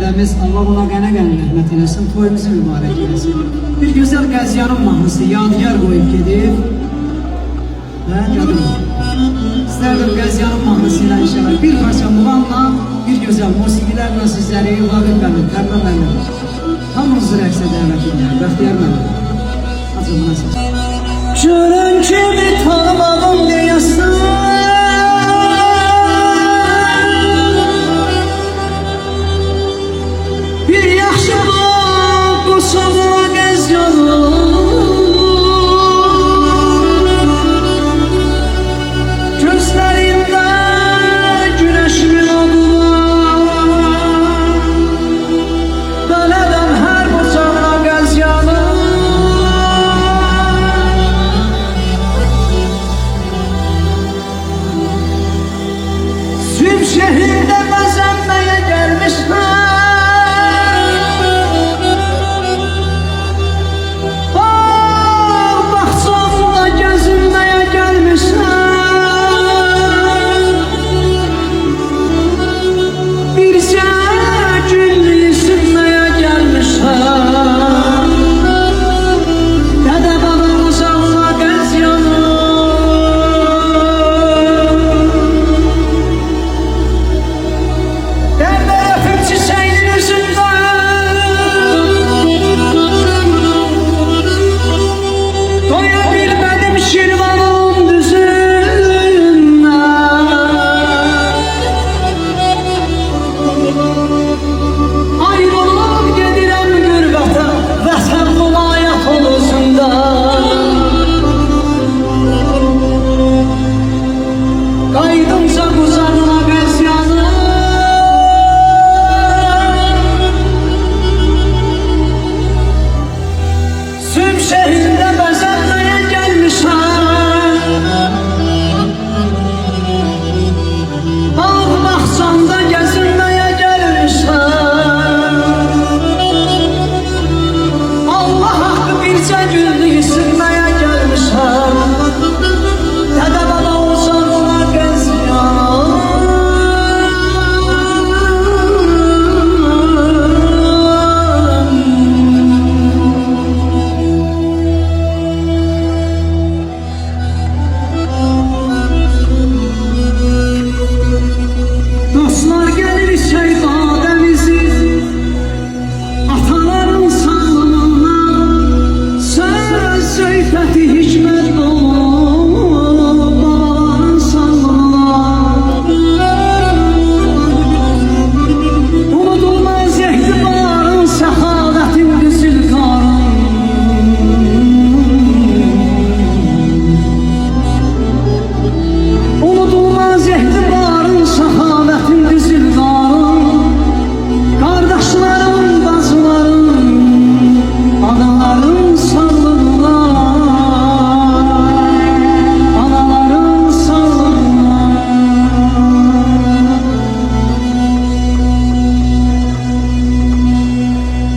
dedemiz Allah ona qənə-qənə rəhmət eləsin, toyumuzu mübarək eləsin. Bir gözəl Qəziyanın mahnısı yadigar qoyub gedib. Və qadım. İstərdim Qəziyanın mahnısı ilə inşallah bir parça muğamla, bir gözəl musiqilərlə sizləri Vaqif mənim, Tərlan mənim. Hamınızı rəqsə dəvət edirəm, Bəxtiyar mənim. Acımına səs. Görün kimi tanımadım deyəsən, bir yaxşı bu sana Qəziyanım, gözlərində güneşimin adı var, bələdəm hər bu sana Qəziyanım. Şehirde bezenmeye gelmişler, bahçamda gezinmeye gelmişler, birce gülü sürmeye gelmişler. Dede babam uzağına Qəziyanım,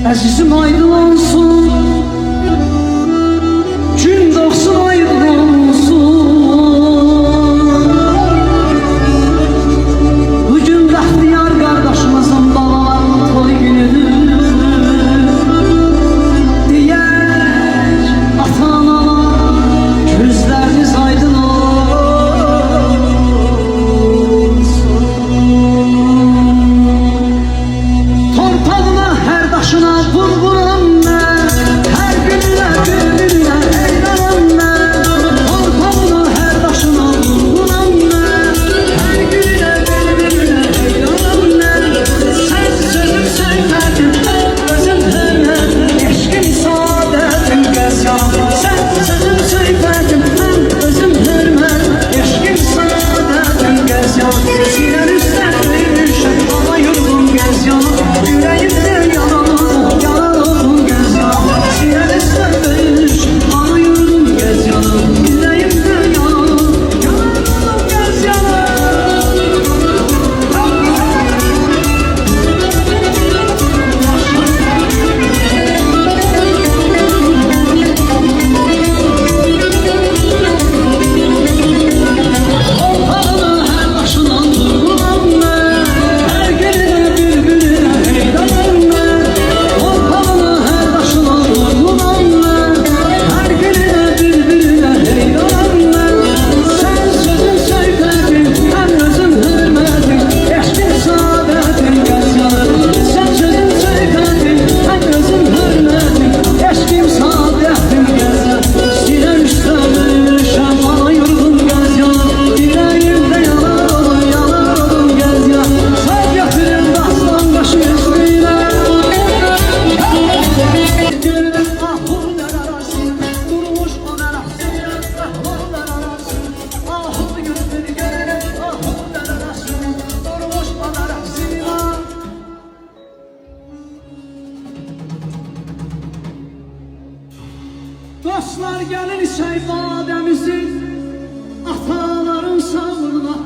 əzizim aydın olsun, gün doğsun aydın olsun. Bugün Bəxtiyar qardaşımızın babalarının toy günüdür. Deyək ata-analar, gözləriniz aydın olsun. Torpağına hər daşına vurğuram mən, Dostlar gelir şehzademizin ataların sağlığına.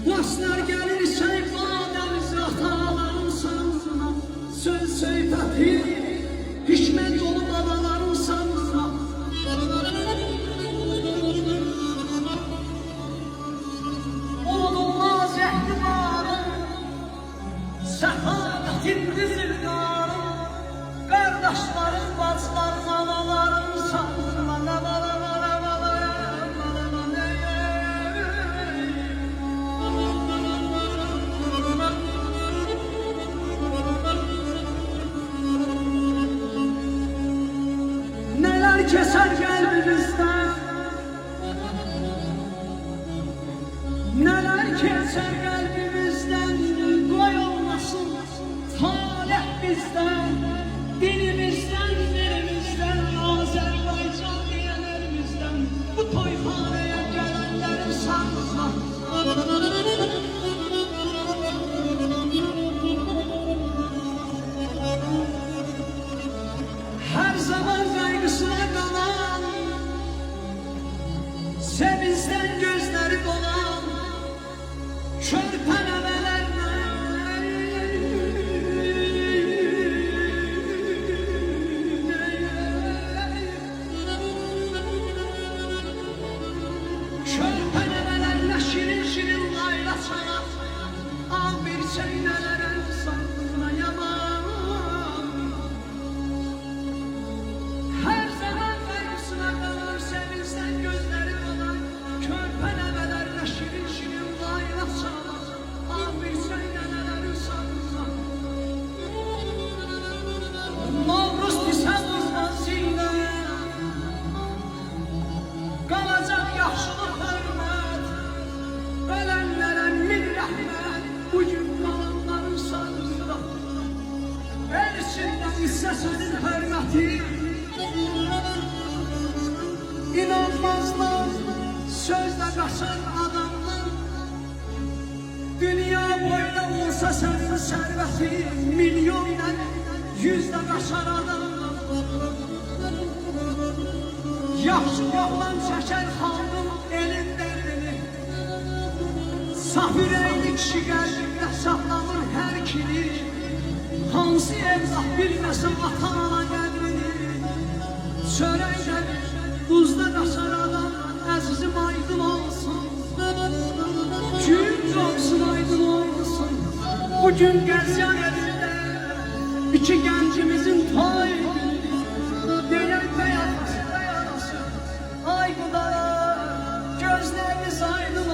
Dostlar gelir şehzademizin ataların sağlığına. Söz söhbəti hikmet dolu babaların sağlığına. Olmaz ehtimarım Səhabətin dizildarım, qardaşlarım, bacılarım, analarım, sağlığına, neler keser kalbimizden, neler keser kalbimizden, koy olmasın talep bizden, dilimizden, dilimizden, Azerbaycan diyenlerimizden, bu toyhaneye gelenlerin sağlığına. Her zaman kaygısına kalan, sevinçten gözleri dolan, körpelemelerle şirin şirin layla çalar, al bir çeynelerin sağlığına yaman. Her zaman kaygısına kalır, sevinçten gözleri dolan, körpelemelerle şirin şirin layla çalar, al bir çeynelerin sağlığına. Novruz pisə vurmasıyla qalacaq yaxşılıq hörmət, ölənlərə min rəhmət, bugün qalanların sağlığına. El içindən hissəsinin hörməti, İnanmazlar sözlə qaçan adamlar, dünya boyda olsa sənin sərvəti, milyonla yüzlə qaçar adamlar. Yaxşı yoxlan çəkər xalqın elin dərdini, saf ürəkli kişi qəlbində saxlanır hər kini. Hansı evzah bilməsə ata-ana qədrini, çörəkdən duzda qaçar adam, əzizim aydın olsun, gün olsun aydın olsun. Bugün qəzyan evində iki gəncimizin toy günü, deyək bəyaz yarası, ay qudar gözləriniz aydın